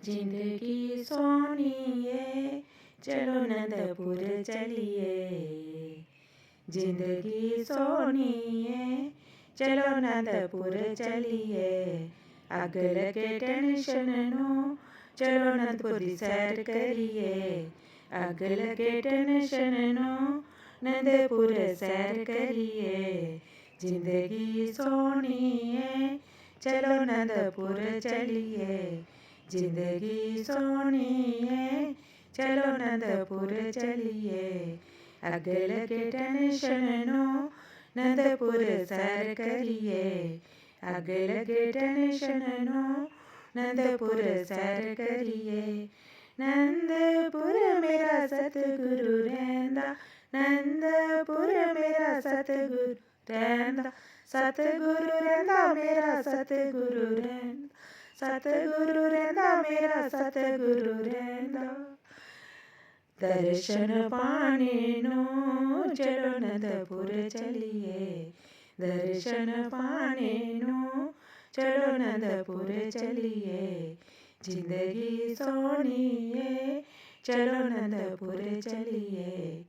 जिंदगी सोनिए चलो नंदपुर चलिए। जिंदगी सोनिए चलो नंदपुर चलिए। अग लगे टेंशन नो चलो नंदपुर दी सैर करिए। अग लगे टेंशन नो नंदपुर सैर करिए। जिंदगी सोनिए चलो नंदपुर चलिए। जिंदगी सोनिए चलो नंदपुर चलिए। अग लगे टेंशन नो नंदपुर सैर करिए। अग लगे टेंशन नो नंदपुर सैर करिए। नंदपुर मेरा सतगुरु रहंदा। नंदपुर मेरा सतगुरु रहंदा। सतगुरु रहंदा मेरा सतगुरु रहंदा। सतगुरु रहंदा मेरा सतगुरु रहंदा। दर्शन पाने नो चलो नंदपुर चलिए। दर्शन पाने नो चलो नंदपुर चलिए। जिंदगी सोनिए चलो नंदपुर चलिए।